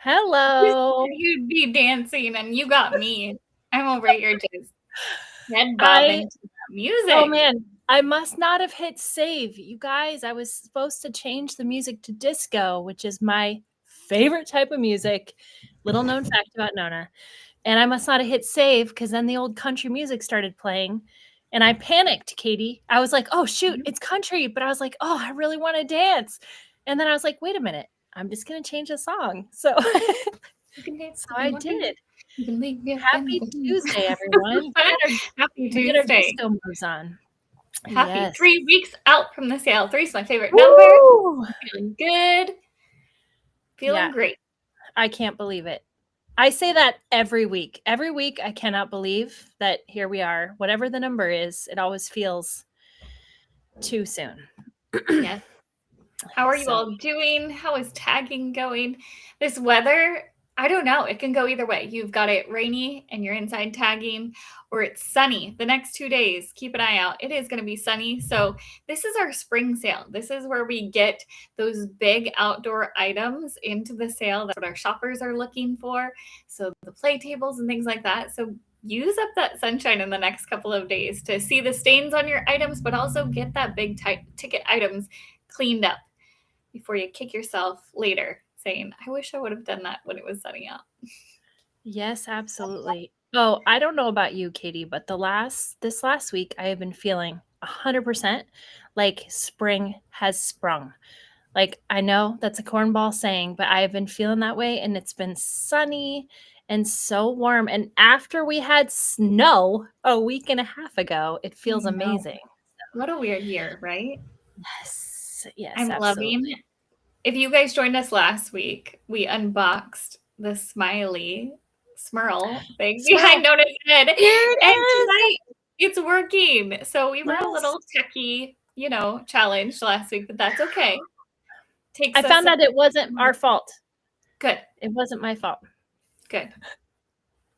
Hello. You'd be dancing and you got me. I'm over here just head I bobbing to that oh music. man, I must not have hit save. You guys, I was supposed to change the music to disco, which is my favorite type of music. Little known fact about Nona. And I must not have hit save because then the old country music started playing. And I panicked, Katie. I was like, oh shoot, it's country. But I was like, oh, I really want to dance. And then I was like, wait a minute, I'm just gonna change the song. So You can dance so if you I want to. did. You can leave your friends Happy alone. Tuesday, everyone. Happy We get our Tuesday. disco moves on. Happy Yes. 3 weeks out from the sale. 3 is my favorite number. Woo! Feeling good. Feeling Yeah, great. I can't believe it. I say that every week. Every week, I cannot believe that here we are. Whatever the number is, it always feels too soon. Yes. How are you So, all doing? How is tagging going? This weather, I don't know. It can go either way. You've got it rainy and you're inside tagging, or it's sunny the next 2 days. Keep an eye out. It is going to be sunny. So, this is our spring sale. This is where we get those big outdoor items into the sale. That's what our shoppers are looking for. So, the play tables and things like that. So, use up that sunshine in the next couple of days to see the stains on your items, but also get that big ticket items cleaned up before you kick yourself later saying, I wish I would have done that when it was sunny out. yes, absolutely. Oh, I don't know about you, Katie, but this last week I have been feeling 100% like spring has sprung. Like, I know that's a cornball saying, but I have been feeling that way, and it's been sunny and so warm. And after we had snow a week and a half ago, it feels amazing. What a weird year, right? Yes, yes, I'm loving absolutely. it. If you guys joined us last week, we unboxed the smiley Smurl thing Swirl. behind Nona's head. Here it And is. tonight it's working. So we were a Yes. little techie, challenged last week, but that's okay. I Takes us found out it wasn't our fault. good. It wasn't my fault. Good.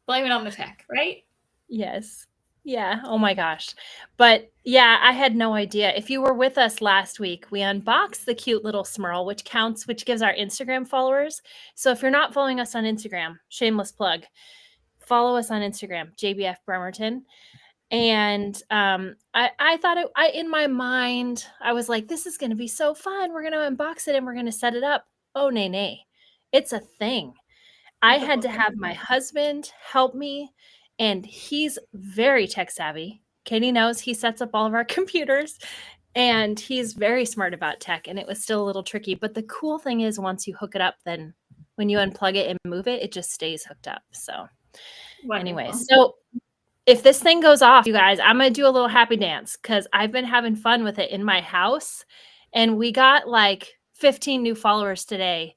Blame it on the tech, right? Yes. Yeah. Oh my gosh. But yeah, I had no idea. If you were with us last week, we unboxed the cute little Smurl, which gives our Instagram followers. So if you're not following us on Instagram, shameless plug, follow us on Instagram, JBF Bremerton. And I thought in my mind, I was like, this is going to be so fun. We're going to unbox it and we're going to set it up. Oh, nay. It's a thing. I It's a had whole to thing. have my husband help me, and he's very tech savvy. Katie knows he sets up all of our computers, and he's very smart about tech, and it was still a little tricky. But the cool thing is, once you hook it up, then when you unplug it and move it, it just stays hooked up. So, anyway, Wonderful. so if this thing goes off, you guys, I'm going to do a little happy dance because I've been having fun with it in my house, and we got like 15 new followers today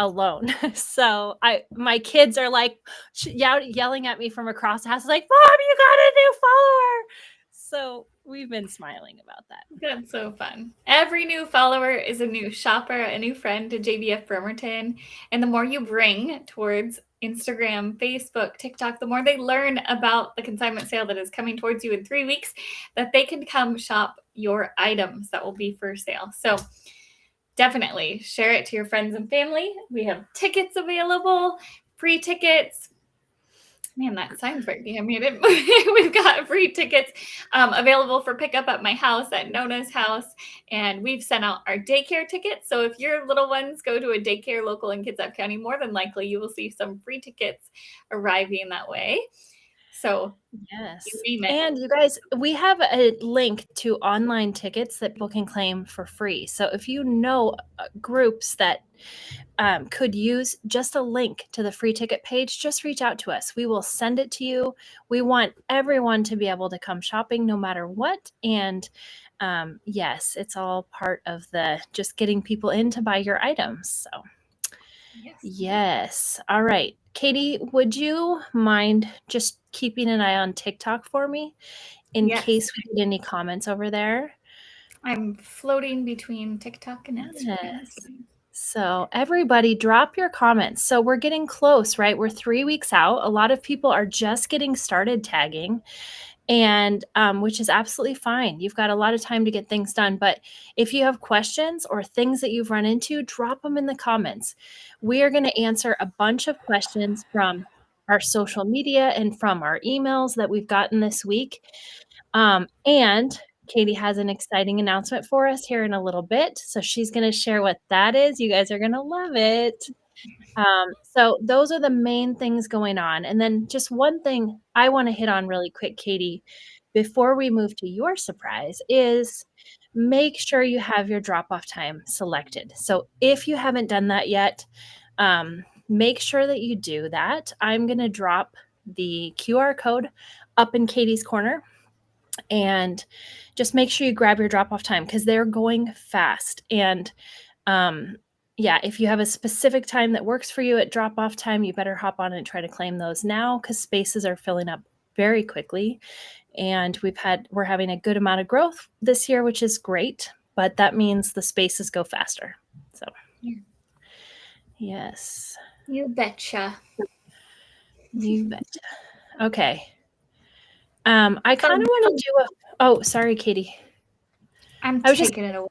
alone. So my kids are like yelling at me from across the house, like, Mom, you got a new follower. So we've been smiling about that. That's so fun. Every new follower is a new shopper, a new friend to JBF Bremerton. And the more you bring towards Instagram, Facebook, TikTok, the more they learn about the consignment sale that is coming towards you in 3 weeks, that they can come shop your items that will be for sale. So definitely share it to your friends and family. We have tickets available, free tickets. Man, that sign's right behind me. We've got free tickets available for pickup at my house, at Nona's house, and we've sent out our daycare tickets. So if your little ones go to a daycare local in Kitsap County, more than likely you will see some free tickets arriving that way. So Yes. you name it. And you guys, we have a link to online tickets that people can claim for free. So if you know groups that could use just a link to the free ticket page, just reach out to us. We will send it to you. We want everyone to be able to come shopping no matter what. And yes, it's all part of the just getting people in to buy your items. So yes. All right. Katie, would you mind just keeping an eye on TikTok for me in case we get any comments over there? I'm floating between TikTok and Instagram. Yes. So everybody drop your comments. So we're getting close, right? We're 3 weeks out. A lot of people are just getting started tagging. and which is absolutely fine. You've got a lot of time to get things done. But if you have questions or things that you've run into, drop them in the comments. We are going to answer a bunch of questions from our social media and from our emails that we've gotten this week. And Katie has an exciting announcement for us here in a little bit. So she's going to share what that is. You guys are going to love it. So those are the main things going on. And then just one thing I want to hit on really quick, Katie, before we move to your surprise is make sure you have your drop-off time selected. So if you haven't done that yet, make sure that you do that. I'm going to drop the QR code up in Katie's corner, and just make sure you grab your drop-off time because they're going fast. And yeah, if you have a specific time that works for you at drop-off time, you better hop on and try to claim those now because spaces are filling up very quickly. And we're having a good amount of growth this year, which is great, but that means the spaces go faster. So, yes. You betcha. You betcha. Okay. I kind of want to do oh, sorry, Katie. I'm taking it away.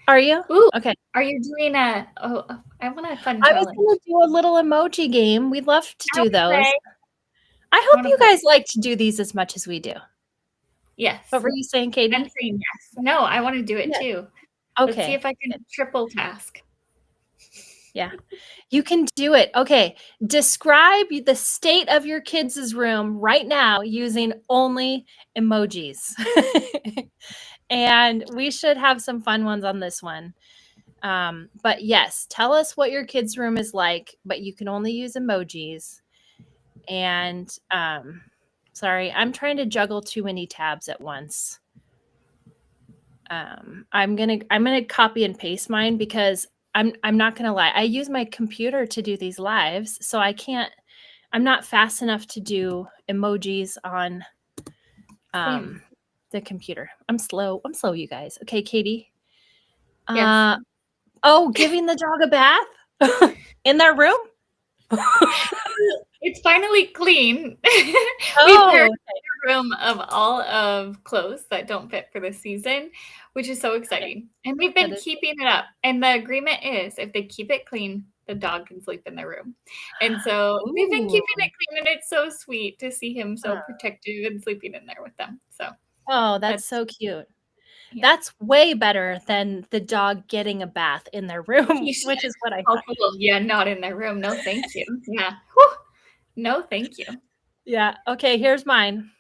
Are you? Ooh, okay. Are you doing I want a fun challenge. I was going to do a little emoji game. We'd love to do those. Play. I hope you guys like to do these as much as we do. Yes. What were you saying, Katie? I'm saying yes. No, I want to do it too. Okay. Let's see if I can triple task. Yeah, you can do it. Okay. Describe the state of your kids' room right now using only emojis. And we should have some fun ones on this one. But yes, tell us what your kids' room is like, but you can only use emojis. And sorry, I'm trying to juggle too many tabs at once. I'm gonna copy and paste mine because I'm not gonna lie. I use my computer to do these lives, so I'm not fast enough to do emojis on the computer. I'm slow, you guys. Okay, Katie. Yes. Oh, giving the dog a bath in their room? It's finally clean. We paired the room of all of clothes that don't fit for the season, which is so exciting. And we've been keeping it up. And the agreement is if they keep it clean, the dog can sleep in their room. And so we've been keeping it clean, and it's so sweet to see him so protective and sleeping in there with them. So that's so cute. Yeah. That's way better than the dog getting a bath in their room, which is what I thought. Yeah, not in their room. No, thank you. Yeah. Whew. No, thank you. Yeah. Okay, here's mine.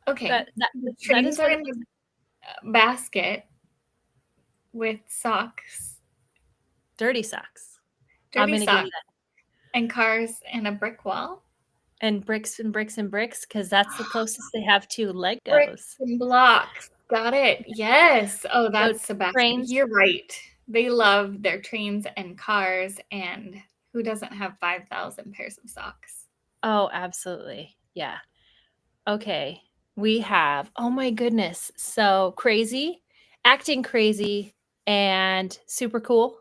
Okay. The trains are in the basket with socks. Dirty socks. Dirty socks. And cars and a brick wall. And bricks and bricks and bricks, because that's the closest they have to Legos. Bricks and blocks. Got it. Yes. Oh, that's the basket. You're right. They love their trains and cars, and who doesn't have 5,000 pairs of socks? Oh, absolutely. Yeah. Okay. We have, oh my goodness, so crazy, acting crazy, and super cool.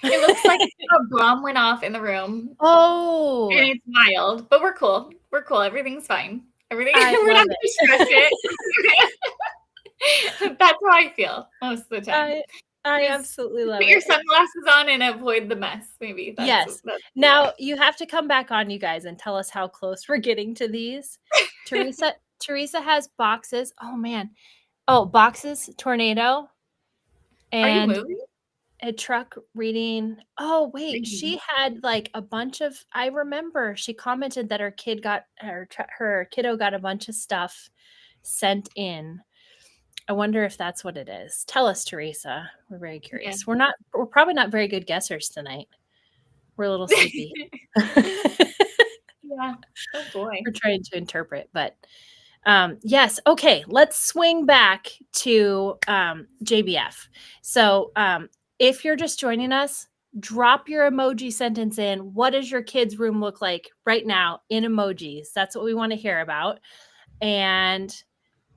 It looks like a bomb went off in the room. Oh. And it's wild, but we're cool. We're cool. Everything's fine. We're not going to stress it. That's how I feel most of the time. I absolutely love it. Put your sunglasses on and avoid the mess, maybe. Yes. Now you have to come back on, you guys, and tell us how close we're getting to these. Teresa has boxes. Oh, man. Oh, boxes, tornado. And are you moving? A truck reading. Oh, wait. She had like a bunch of, I remember she commented that her kiddo got a bunch of stuff sent in. I wonder if that's what it is. Tell us, Teresa. We're very curious. Yeah. We're probably not very good guessers tonight. We're a little sleepy. Yeah. Oh boy. We're trying to interpret, but yes. Okay. Let's swing back to JBF. So if you're just joining us, drop your emoji sentence in. What does your kids' room look like right now in emojis? That's what we want to hear about. And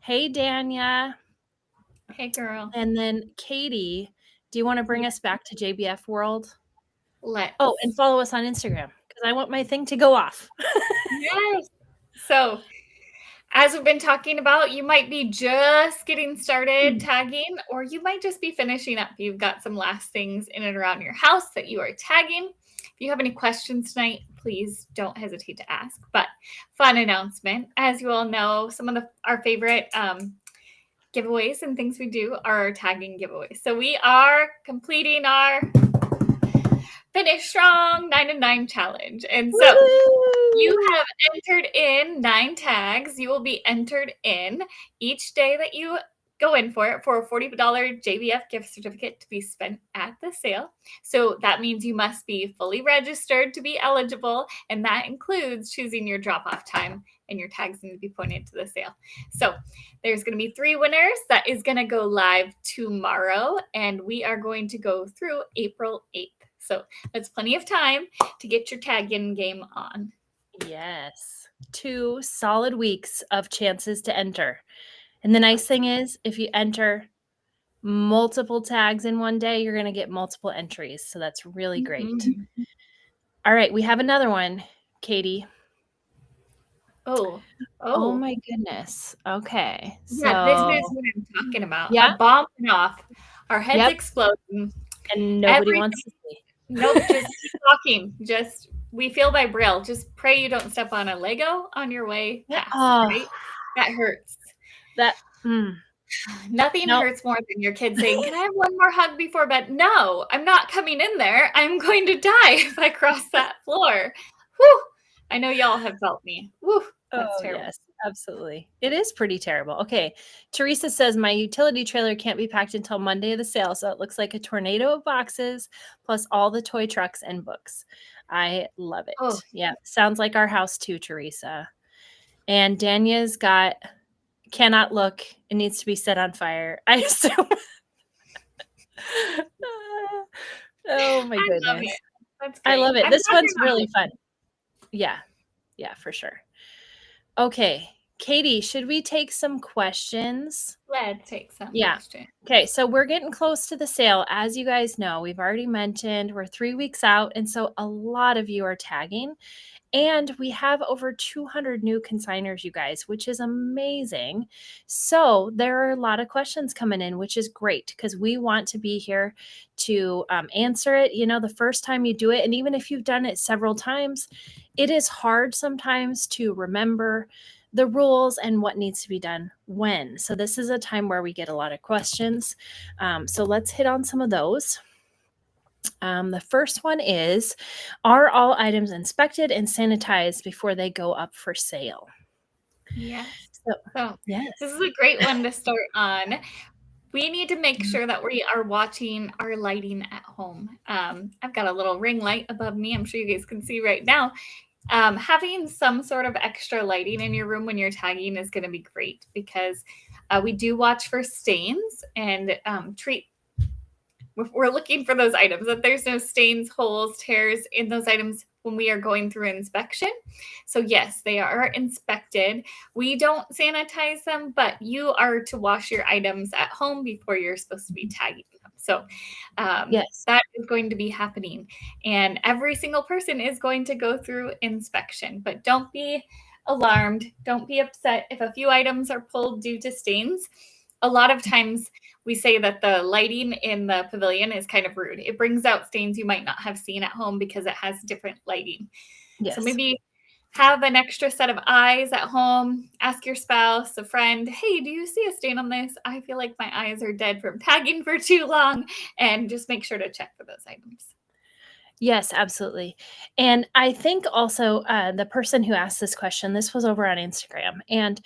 hey, Danya. Hey, girl. And then Katie, do you want to bring us back to JBF World? Oh, and follow us on Instagram because I want my thing to go off. Yes. So, as we've been talking about, you might be just getting started tagging, or you might just be finishing up. You've got some last things in and around your house that you are tagging. If you have any questions tonight, please don't hesitate to ask. But fun announcement. As you all know, some of our favorite giveaways and things we do are our tagging giveaways. So we are completing our Finish Strong 9 and 9 challenge. And so you have entered in 9 tags. You will be entered in each day that you go in for it for a $40 JBF gift certificate to be spent at the sale. So that means you must be fully registered to be eligible, and that includes choosing your drop-off time, and your tags need to be pointed to the sale. So there's going to be 3 winners. That is going to go live tomorrow, and we are going to go through April 8th. So that's plenty of time to get your tag-in game on. Yes. 2 solid weeks of chances to enter. And the nice thing is, if you enter multiple tags in one day, you're going to get multiple entries. So that's really great. Mm-hmm. All right. We have another one, Katie. Oh my goodness. Okay. Yeah, this is So, what I'm talking about. yeah. A bomb went off. Our heads Yep. exploding. And nobody wants to see. Nope, just keep talking. Just, we feel by Braille. Just pray you don't step on a Lego on your way past, right? That hurts. Nothing hurts more than your kid saying, "Can I have one more hug before bed?" No, I'm not coming in there. I'm going to die if I cross that floor. Whew. I know y'all have felt me. Whew. That's terrible. Yes, absolutely. It is pretty terrible. Okay. Teresa says, my utility trailer can't be packed until Monday of the sale. So it looks like a tornado of boxes plus all the toy trucks and books. I love it. Oh. Yeah. Sounds like our house too, Teresa. And Danya's got, cannot look. It needs to be set on fire. I assume. Oh my goodness. I love it. That's great. I love it. This one's really fun. Yeah. Yeah, for sure. Okay, Katie, should we take some questions? Let's take some questions. Okay, so we're getting close to the sale. As you guys know, we've already mentioned we're 3 weeks out, and so a lot of you are tagging. And we have over 200 new consigners, you guys, which is amazing. So there are a lot of questions coming in, which is great because we want to be here to answer it. You know, the first time you do it, and even if you've done it several times, it is hard sometimes to remember the rules and what needs to be done when. So this is a time where we get a lot of questions. So let's hit on some of those. The first one is, are all items inspected and sanitized before they go up for sale? Yes. Yes. This is a great one to start on. We need to make sure that we are watching our lighting at home. I've got a little ring light above me. I'm sure you guys can see right now. Having some sort of extra lighting in your room when you're tagging is going to be great because we do watch for stains and we're looking for those items, that there's no stains, holes, tears in those items when we are going through inspection. So yes, they are inspected. We don't sanitize them, but you are to wash your items at home before you're supposed to be tagging them. So yes, that is going to be happening. And every single person is going to go through inspection, but don't be alarmed. Don't be upset if a few items are pulled due to stains. A lot of times we say that the lighting in the pavilion is kind of rude. It brings out stains you might not have seen at home because it has different lighting. Yes. So maybe have an extra set of eyes at home. Ask your spouse, a friend, hey, do you see a stain on this? I feel like my eyes are dead from tagging for too long. And just make sure to check for those items. Yes, absolutely. And I think also the person who asked this question, this was over on Instagram. And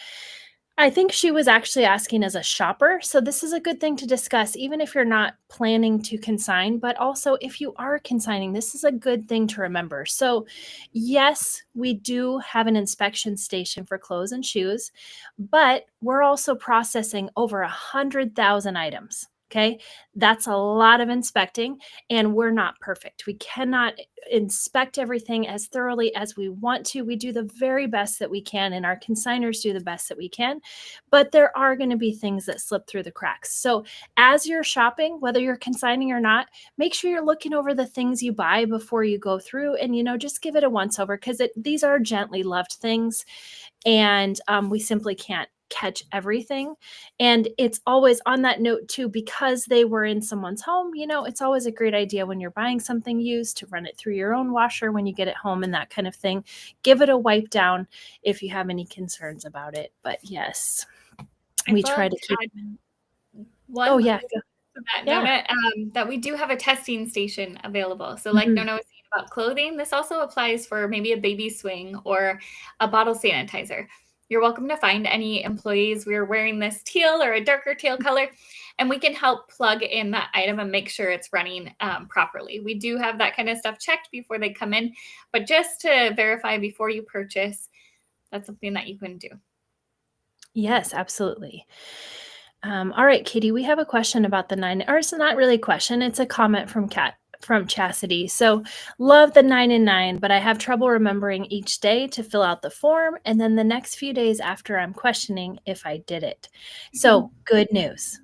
I think she was actually asking as a shopper. So this is a good thing to discuss, even if you're not planning to consign, but also if you are consigning, this is a good thing to remember. So yes, we do have an inspection station for clothes and shoes, but we're also processing over 100,000 items. Okay, that's a lot of inspecting, and we're not perfect. We cannot inspect everything as thoroughly as we want to. We do the very best that we can, and our consigners do the best that we can, but there are going to be things that slip through the cracks. So as you're shopping, whether you're consigning or not, make sure you're looking over the things you buy before you go through, and just give it a once over, because these are gently loved things, and we simply can't catch everything. And it's always, on that note too, because they were in someone's home, it's always a great idea when you're buying something used to run it through your own washer when you get it home and that kind of thing. Give it a wipe down if you have any concerns about it. But yes, we try to keep. One Oh yeah, that yeah. Nona, that we do have a testing station available. So like Nona was saying about clothing, this also applies for maybe a baby swing or a bottle sanitizer. You're welcome to find any employees. We're wearing this teal or a darker teal color, and we can help plug in that item and make sure it's running properly. We do have that kind of stuff checked before they come in, but just to verify before you purchase, that's something that you can do. Yes, absolutely. All right, Katie, we have a question about the 9, or it's not really a question, it's a comment from Chastity. So, love the 9 and 9, but I have trouble remembering each day to fill out the form, and then the next few days after I'm questioning if I did it. So, good news.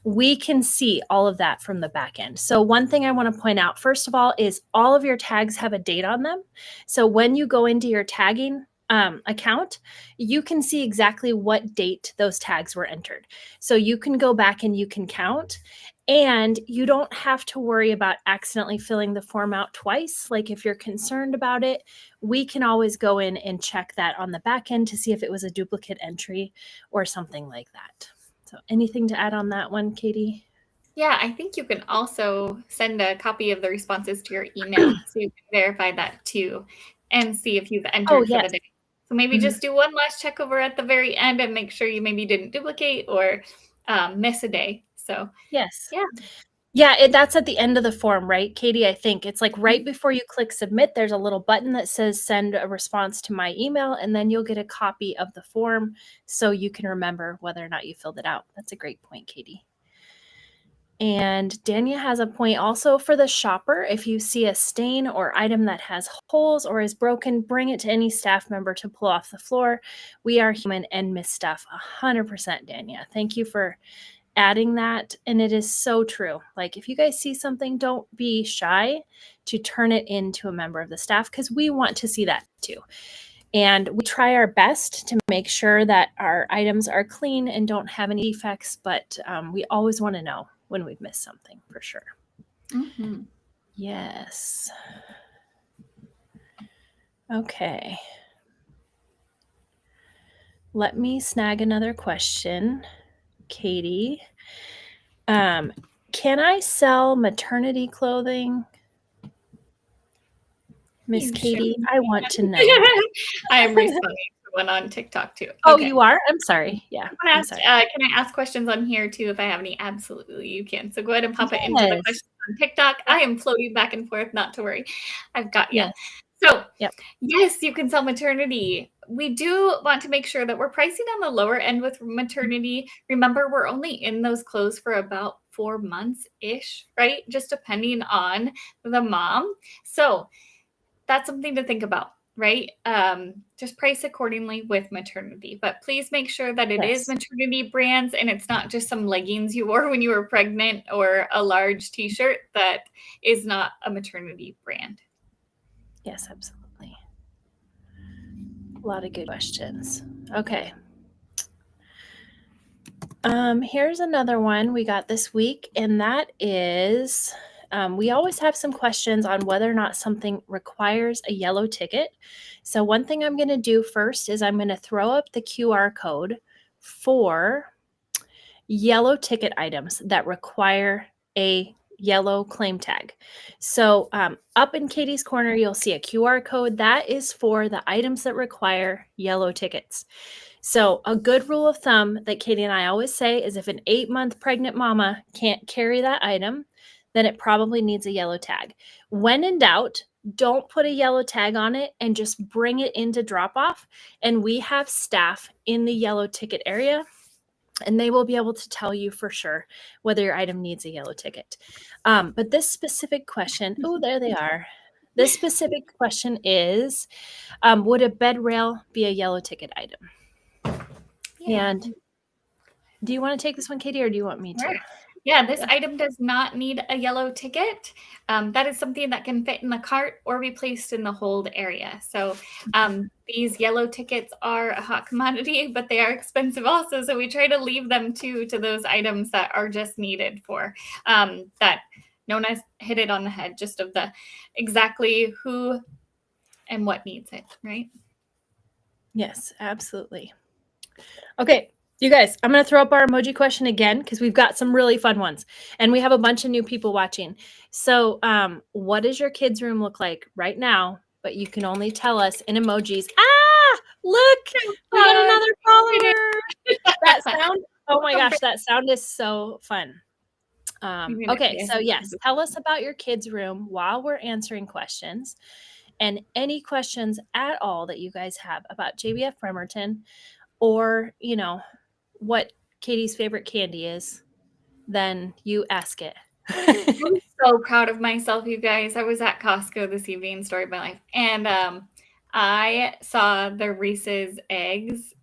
We can see all of that from the back end. So one thing I want to point out, first of all, is all of your tags have a date on them. So when you go into your tagging account, you can see exactly what date those tags were entered. So you can go back and you can count, and you don't have to worry about accidentally filling the form out twice. Like if you're concerned about it, we can always go in and check that on the back end to see if it was a duplicate entry or something like that. So anything to add on that one, Katie? Yeah, I think you can also send a copy of the responses to your email so you can verify that too and see if you've entered for the day. So maybe just do one last check over at the very end and make sure you maybe didn't duplicate or miss a day. So yes. Yeah. Yeah, that's at the end of the form, right, Katie? I think it's like right before you click submit, there's a little button that says send a response to my email, and then you'll get a copy of the form so you can remember whether or not you filled it out. That's a great point, Katie. And Dania has a point also for the shopper. If you see a stain or item that has holes or is broken, bring it to any staff member to pull off the floor. We are human and miss stuff. 100%, Dania. Thank you for adding that. And it is so true. Like if you guys see something, don't be shy to turn it into a member of the staff, because we want to see that too. And we try our best to make sure that our items are clean and don't have any defects, but we always want to know when we've missed something, for sure. Mm-hmm. Yes. Okay. Let me snag another question. Katie, can I sell maternity clothing? Miss Katie, I want to know. I am responding to one on TikTok too. Oh, you are? I'm sorry. Yeah. I'm sorry. Can I ask questions on here too if I have any? Absolutely, you can. So go ahead and pop it into the questions on TikTok. I am floating back and forth, not to worry. I've got you. Yes. So yes, you can sell maternity. We do want to make sure that we're pricing on the lower end with maternity. Remember, we're only in those clothes for about 4 months-ish, right? Just depending on the mom. So that's something to think about, right? Just price accordingly with maternity, but please make sure that it is maternity brands and it's not just some leggings you wore when you were pregnant or a large t-shirt that is not a maternity brand. Yes, absolutely. A lot of good questions. Okay. Here's another one we got this week, and that is we always have some questions on whether or not something requires a yellow ticket. So one thing I'm going to do first is I'm going to throw up the QR code for yellow ticket items that require a yellow claim tag. So up in Katie's corner, you'll see a QR code. That is for the items that require yellow tickets. So a good rule of thumb that Katie and I always say is if an 8-month pregnant mama can't carry that item, then it probably needs a yellow tag. When in doubt, don't put a yellow tag on it and just bring it into drop off. And we have staff in the yellow ticket area and they will be able to tell you for sure whether your item needs a yellow ticket. But this specific question, oh, there they are. This specific question is, would a bed rail be a yellow ticket item? Yeah. And do you want to take this one, Katie, or do you want me to? Sure. Yeah, this item does not need a yellow ticket. That is something that can fit in the cart or be placed in the hold area. So these yellow tickets are a hot commodity, but they are expensive also. So we try to leave them to those items that are just needed for that. No one has hit it on the head, just of the exactly who and what needs it, right? Yes, absolutely. Okay, you guys, I'm going to throw up our emoji question again because we've got some really fun ones and we have a bunch of new people watching. So, what does your kids' room look like right now? But you can only tell us in emojis. Ah, look, we got another follower. That sound, oh my gosh, that sound is so fun. Okay, so yes, tell us about your kids' room while we're answering questions, and any questions at all that you guys have about JBF Bremerton, or what Katie's favorite candy is, then you ask it. I'm so proud of myself, you guys. I was at Costco this evening, story of my life, and I saw the Reese's eggs.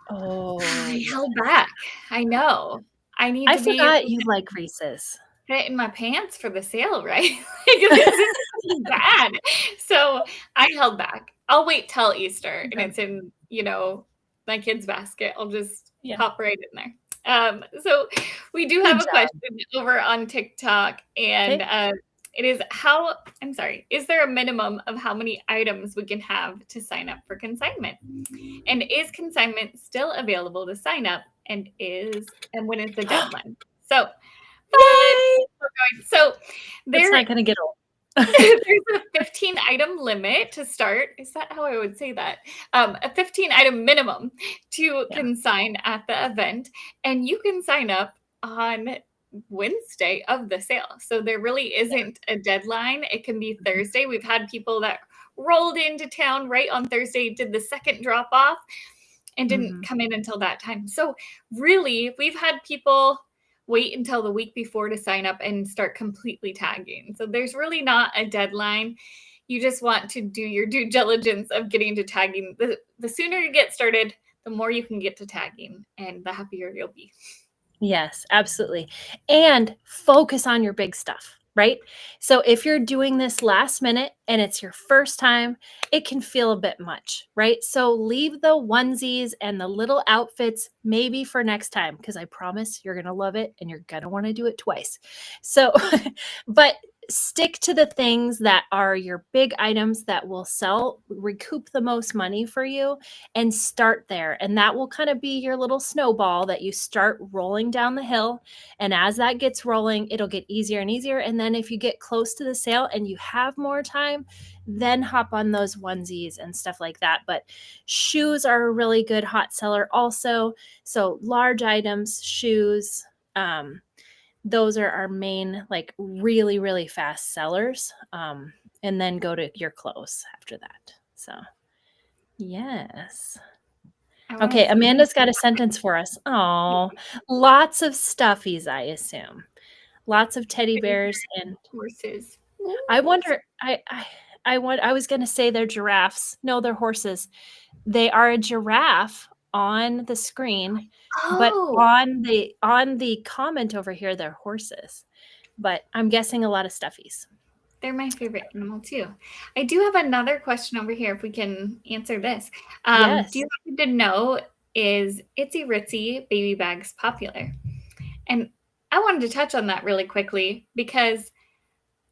Oh, I held back. I know. I need I to be forgot you like Reese's. fit in my pants for the sale, right? Like, this is so bad. So I held back. I'll wait till Easter and it's in, my kids' basket. I'll just pop right in there. So we do have a question over on TikTok, and it is is there a minimum of how many items we can have to sign up for consignment? And is consignment still available to sign up? And when is the deadline? So, so it's not going to get old. There's a 15 item limit to start. Is that how I would say that? A 15 item minimum to consign at the event. And you can sign up on Wednesday of the sale. So there really isn't a deadline. It can be Thursday. We've had people that rolled into town right on Thursday, did the second drop off, and didn't come in until that time. So really, we've had people wait until the week before to sign up and start completely tagging. So there's really not a deadline. You just want to do your due diligence of getting to tagging. The sooner you get started, the more you can get to tagging, and the happier you'll be. Yes, absolutely. And focus on your big stuff, right? So if you're doing this last minute and it's your first time, it can feel a bit much, right? So leave the onesies and the little outfits maybe for next time, because I promise you're going to love it and you're going to want to do it twice. So, but stick to the things that are your big items that will sell, recoup the most money for you, and start there. And that will kind of be your little snowball that you start rolling down the hill. And as that gets rolling, it'll get easier and easier. And then if you get close to the sale and you have more time, then hop on those onesies and stuff like that. But shoes are a really good hot seller also. So large items, shoes, those are our main, like, really, really fast sellers. And then go to your clothes after that. So, yes. Okay, Amanda's got a sentence for us. Oh, lots of stuffies, I assume. Lots of teddy bears and horses. I wonder, I was going to say they're giraffes. No, they're horses. They are a giraffe on the screen, but on the comment over here, they're horses. But I'm guessing a lot of stuffies. They're my favorite animal too. I do have another question over here if we can answer this. Yes. Do you happen to know, is Itsy Ritsy baby bags popular? And I wanted to touch on that really quickly because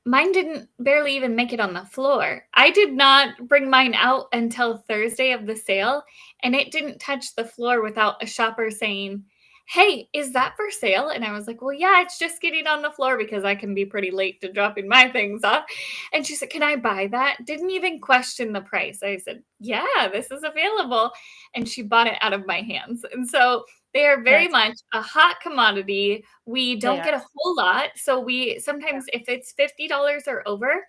mine didn't barely even make it on the floor. I did not bring mine out until Thursday of the sale, and it didn't touch the floor without a shopper saying, "Hey, is that for sale?" And I was like, "Well, yeah, it's just getting on the floor because I can be pretty late to dropping my things off." And she said, "Can I buy that?" Didn't even question the price. I said, "Yeah, this is available." And she bought it out of my hands. And so they are very much a hot commodity. We don't get a whole lot. So we sometimes, if it's $50 or over,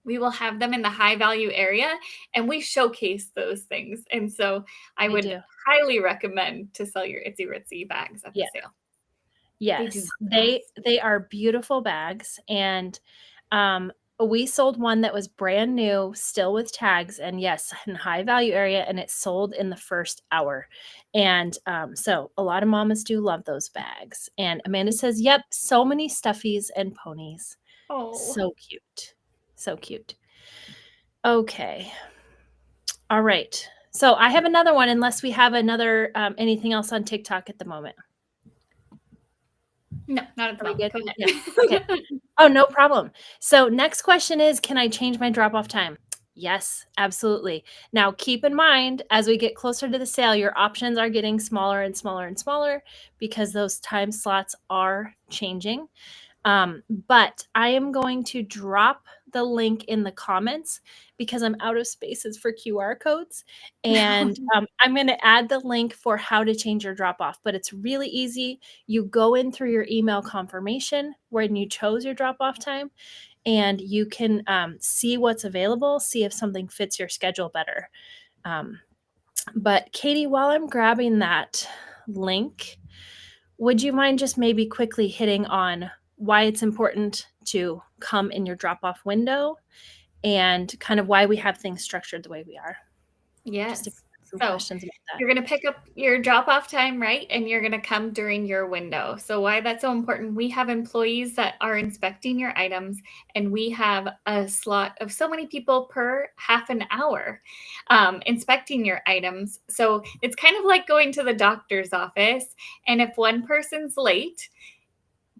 we will have them in the high value area and we showcase those things. And so I would highly recommend to sell your Itsy Ritsy bags at the Yeah. sale. Yes, they are beautiful bags, and we sold one that was brand new, still with tags, and yes, in high value area, and it sold in the first hour. And so a lot of mamas do love those bags. And Amanda says, "Yep, so many stuffies and ponies, Oh, so cute, so cute." Okay, all right. So I have another one, unless we have another anything else on TikTok at the moment. no, not at the Are we moment. good? Go Yeah. ahead. Okay. Oh, no problem. So next question is, can I change my drop-off time? Yes, absolutely. Now, keep in mind, as we get closer to the sale, your options are getting smaller and smaller and smaller because those time slots are changing. But I am going to drop the link in the comments because I'm out of spaces for QR codes. And I'm going to add the link for how to change your drop off. But it's really easy. You go in through your email confirmation when you chose your drop off time, and you can see what's available, see if something fits your schedule better. But Katie, while I'm grabbing that link, would you mind just maybe quickly hitting on why it's important to come in your drop-off window and kind of why we have things structured the way we are? Just Yes. some So questions about that. you're going to pick up your drop off time, right? And you're going to come during your window. So, why that's so important, we have employees that are inspecting your items, and we have a slot of so many people per half an hour inspecting your items. So, it's kind of like going to the doctor's office. And if one person's late,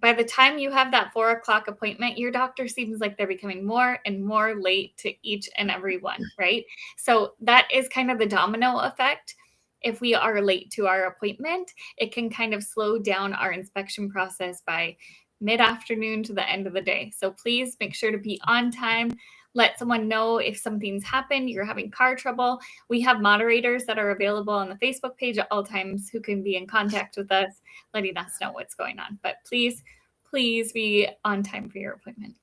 by the time you have that 4 o'clock appointment, your doctor seems like they're becoming more and more late to each and every one, right? So that is kind of the domino effect. If we are late to our appointment, it can kind of slow down our inspection process by mid afternoon to the end of the day. So please make sure to be on time. Let someone know if something's happened, you're having car trouble. We have moderators that are available on the Facebook page at all times who can be in contact with us, letting us know what's going on. But please be on time for your appointment.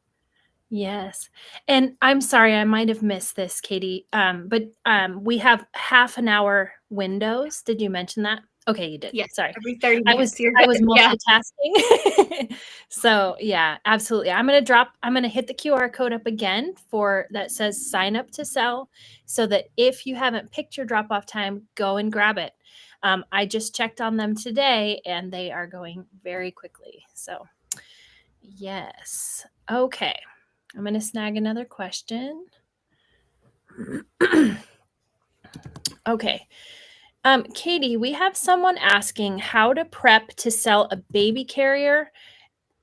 Yes. And I'm sorry, I might have missed this, Katie. But we have half an hour windows. Did you mention that? Okay, you did. Yes, Sorry. every 30 I was minutes. You're I was good. Yeah. multitasking. So yeah, absolutely. I'm gonna hit the QR code up again for that says sign up to sell, so that if you haven't picked your drop off time, go and grab it. I just checked on them today and they are going very quickly. So yes. Okay. I'm going to snag another question. Okay. Katie, we have someone asking how to prep to sell a baby carrier,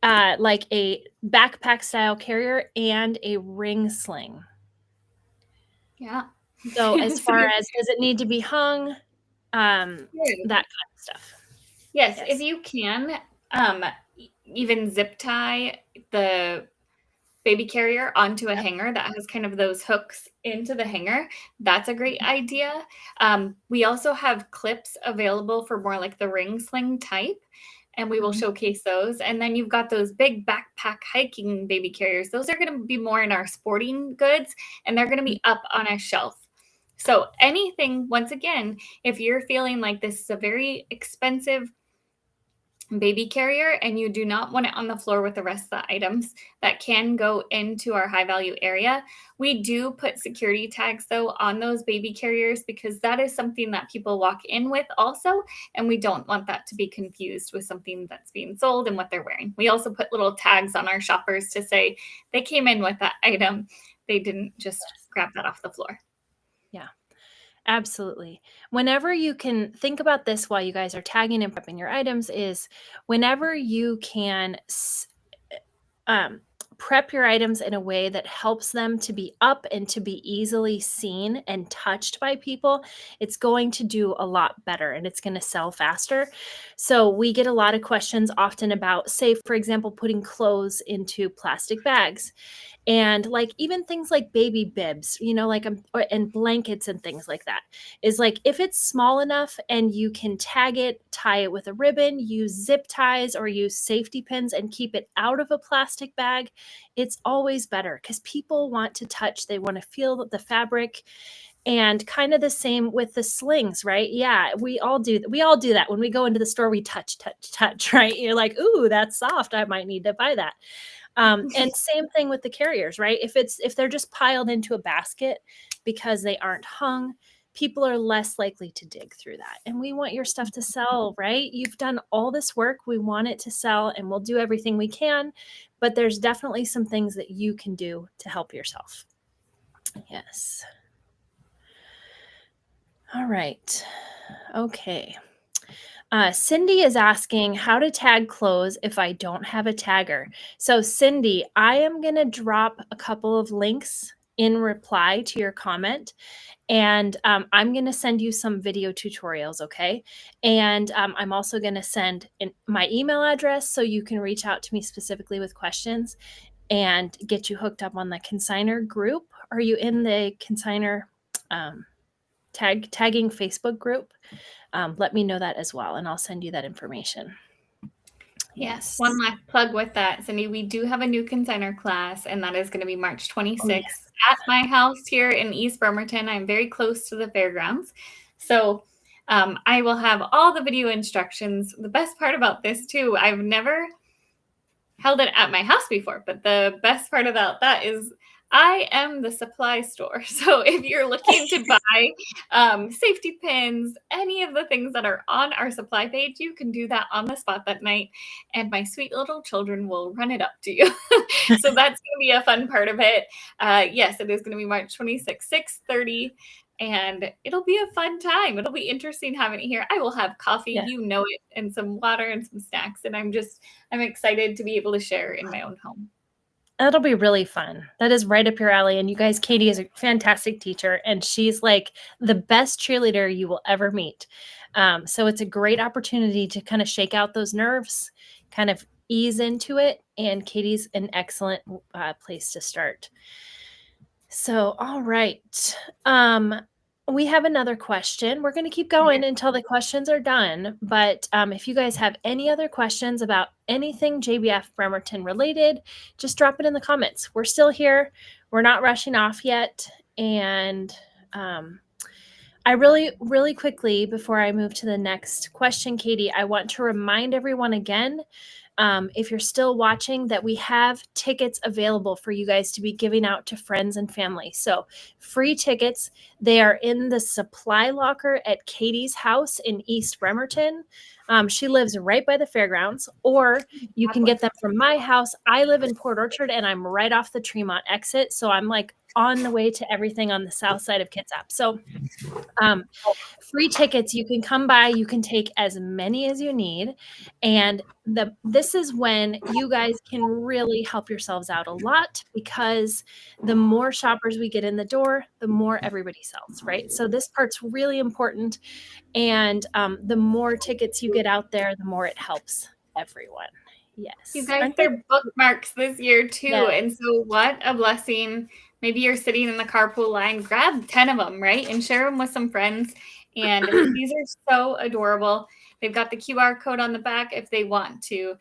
like a backpack style carrier and a ring sling. Yeah. So, as So far as does it need to be hung? That kind of stuff. yes, if Yes. you can, even zip tie the baby carrier onto a Yep. hanger that has kind of those hooks into the hanger. That's a great idea. We also have clips available for more like the ring sling type, and we will Mhm. showcase those. And then you've got those big backpack hiking baby carriers. Those are going to be more in our sporting goods, and they're going to be up on a shelf. So anything, once again, if you're feeling like this is a very expensive baby carrier and you do not want it on the floor with the rest of the items that can go into our high value area, we do put security tags though on those baby carriers because that is something that people walk in with also, and we don't want that to be confused with something that's being sold and what they're wearing. We also put little tags on our shoppers to say they came in with that item, they didn't just grab that off the floor. Yeah. Absolutely. Whenever you can think about this while you guys are tagging and prepping your items, is whenever you can um, prep your items in a way that helps them to be up and to be easily seen and touched by people, it's going to do a lot better and it's going to sell faster. So, we get a lot of questions often about, say, for example, putting clothes into plastic bags. And like even things like baby bibs, like and blankets and things like that, is like if it's small enough and you can tag it, tie it with a ribbon, use zip ties or use safety pins and keep it out of a plastic bag, it's always better because people want to touch, they want to feel the fabric. And kind of the same with the slings, right? Yeah, we all do that. When we go into the store, we touch, right? You're like, ooh, that's soft. I might need to buy that. And same thing with the carriers, right? If they're just piled into a basket because they aren't hung, people are less likely to dig through that. And we want your stuff to sell, right? You've done all this work. We want it to sell, and we'll do everything we can. But there's definitely some things that you can do to help yourself. Yes. All right. Okay. Cindy is asking how to tag clothes if I don't have a tagger. So Cindy, I am going to drop a couple of links in reply to your comment. And I'm going to send you some video tutorials, okay? And I'm also going to send my email address so you can reach out to me specifically with questions and get you hooked up on the consigner group. Are you in the consigner tagging Facebook group? Let me know that as well, and I'll send you that information. Yes. One last plug with that, Cindy. We do have a new consigner class, and that is going to be March 26th at my house here in East Bremerton. I'm very close to the fairgrounds. So I will have all the video instructions. The best part about this, too, I've never held it at my house before, but the best part about that is I am the supply store. So if you're looking to buy safety pins, any of the things that are on our supply page, you can do that on the spot that night. And my sweet little children will run it up to you. So that's going to be a fun part of it. Yes, it is going to be March 26th, 6:30. And it'll be a fun time. It'll be interesting having it here. I will have coffee, you know it, and some water and some snacks. And I'm excited to be able to share in my own home. That'll be really fun. That is right up your alley. And you guys, Katie is a fantastic teacher, and she's like the best cheerleader you will ever meet. So it's a great opportunity to kind of shake out those nerves, kind of ease into it. And Katie's an excellent place to start. So, all right. We have another question. We're going to keep going until the questions are done. But if you guys have any other questions about anything JBF Bremerton related, just drop it in the comments. We're still here. We're not rushing off yet. And I really quickly, before I move to the next question, Katie, I want to remind everyone again, if you're still watching, that we have tickets available for you guys to be giving out to friends and family. So free tickets. They are in the supply locker at Katie's house in East Bremerton. She lives right by the fairgrounds, or you can get them from my house. I live in Port Orchard, and I'm right off the Tremont exit. So I'm like on the way to everything on the south side of Kitsap. So free tickets, you can come by, you can take as many as you need. And this is when you guys can really help yourselves out a lot, because the more shoppers we get in the door, the more everybody sells, right? So this part's really important. And the more tickets you get out there, the more it helps everyone. Yes. You guys, they're bookmarks this year too. Yeah. And so what a blessing. Maybe you're sitting in the carpool line, grab 10 of them, right? And share them with some friends. And these are so adorable. They've got the QR code on the back if they want to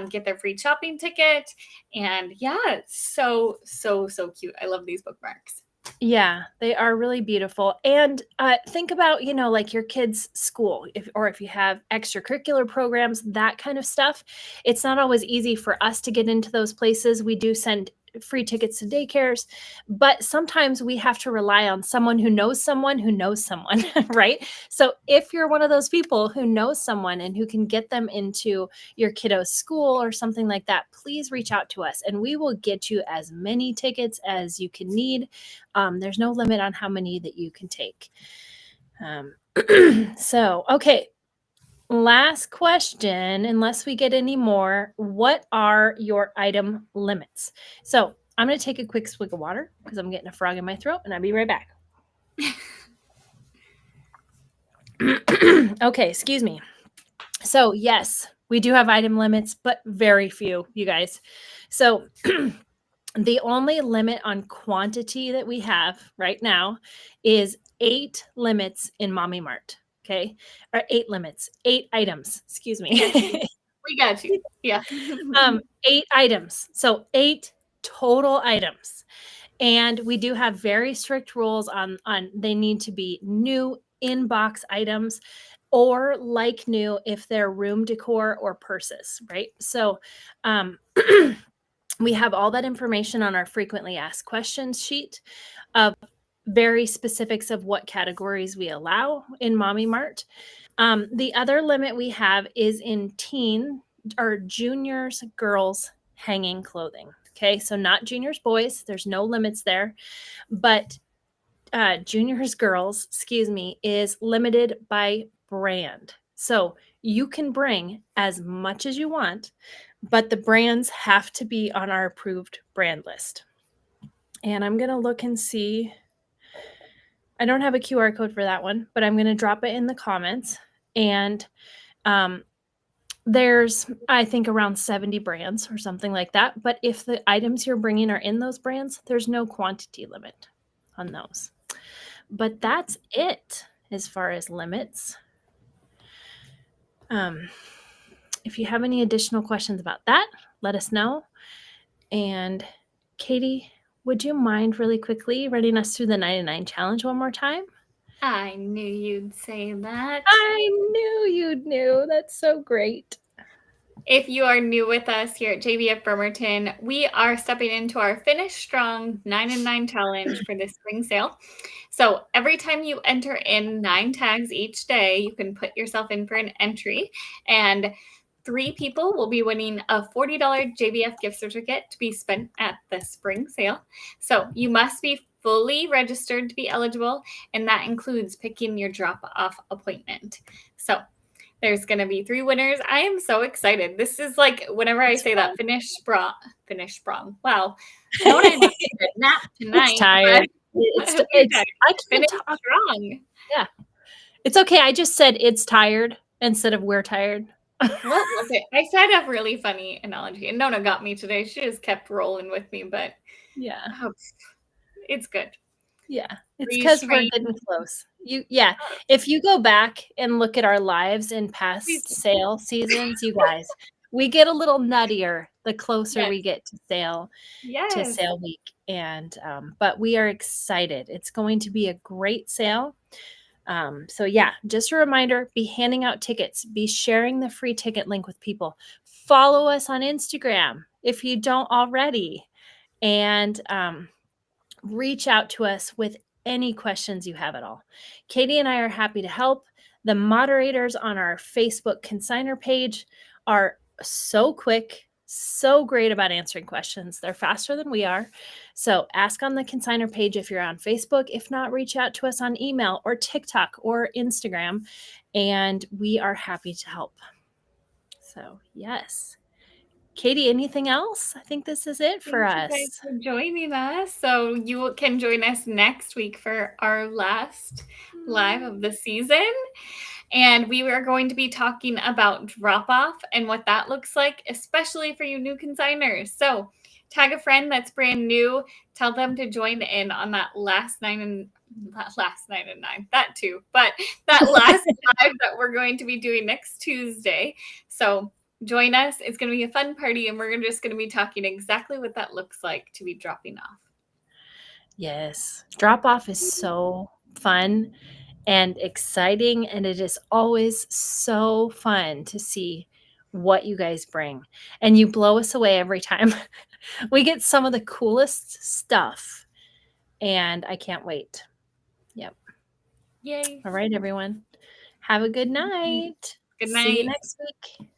get their free shopping ticket. And yeah, it's so cute. I love these bookmarks. Yeah, they are really beautiful. And think about, like your kids' school, if you have extracurricular programs, that kind of stuff. It's not always easy for us to get into those places. We do send free tickets to daycares, but sometimes we have to rely on someone who knows someone, right? So if you're one of those people who knows someone and who can get them into your kiddo's school or something like that, please reach out to us and we will get you as many tickets as you can need. There's no limit on how many that you can take. So, okay. Last question, unless we get any more, what are your item limits? So I'm going to take a quick swig of water because I'm getting a frog in my throat, and I'll be right back. Okay, excuse me. So yes, we do have item limits, but very few, you guys. So the only limit on quantity that we have right now is 8 limits in Mommy Mart. Okay, or 8 limits, 8 items, excuse me. We got you. Yeah. 8 items. So 8 total items. And we do have very strict rules on they need to be new in-box items or like new if they're room decor or purses, right? So we have all that information on our frequently asked questions sheet of very specifics of what categories we allow in Mommy Mart. The other limit we have is in teen or juniors girls hanging clothing. Okay, so not juniors boys, there's no limits there, but juniors girls, excuse me, is limited by brand. So you can bring as much as you want, but the brands have to be on our approved brand list. And I'm going to look and see. I don't have a QR code for that one, but I'm going to drop it in the comments. And there's, I think, around 70 brands or something like that. But if the items you're bringing are in those brands, there's no quantity limit on those. But that's it as far as limits. If you have any additional questions about that, let us know. And Katie, would you mind really quickly running us through the 99 challenge one more time? I knew you'd say that. I knew you'd knew. That's so great. If you are new with us here at JBF Bremerton, we are stepping into our Finish Strong 9 and 9 challenge for this spring sale. So every time you enter in 9 tags each day, you can put yourself in for an entry, and 3 people will be winning a $40 JBF gift certificate to be spent at the spring sale. So you must be fully registered to be eligible, and that includes picking your drop-off appointment. So there's going to be 3 winners. I am so excited. This is like whenever I say that, finish strong. Wow. Don't I have a nap tonight? It's tired. I can't finish talk. strong. Yeah. It's okay. I just said it's tired instead of we're tired. Well, okay. I tried a really funny analogy, and Nona got me today. She just kept rolling with me, but yeah, it's good. Yeah, it's because we're getting close. If you go back and look at our lives in past sale seasons, you guys, we get a little nuttier the closer we get to sale week. And but we are excited. It's going to be a great sale. So yeah, just a reminder, be handing out tickets, be sharing the free ticket link with people. Follow us on Instagram if you don't already. And reach out to us with any questions you have at all. Katie and I are happy to help. The moderators on our Facebook consignor page are so quick, so great about answering questions. They're faster than we are. So ask on the consignor page if you're on Facebook. If not, reach out to us on email or TikTok or Instagram, and we are happy to help. So yes. Katie, anything else? I think this is it for us. Thank you guys for joining us. So you can join us next week for our last live of the season. And we are going to be talking about drop-off and what that looks like, especially for you new consigners. So tag a friend that's brand new. Tell them to join in on that last 9 and 9. That too. But that last live that we're going to be doing next Tuesday. So join us. It's going to be a fun party, and we're just going to be talking exactly what that looks like to be dropping off. Yes. Drop off is so fun and exciting, and it is always so fun to see what you guys bring. And you blow us away every time. We get some of the coolest stuff, and I can't wait. Yep. Yay. All right, everyone. Have a good night. Good night. See you next week.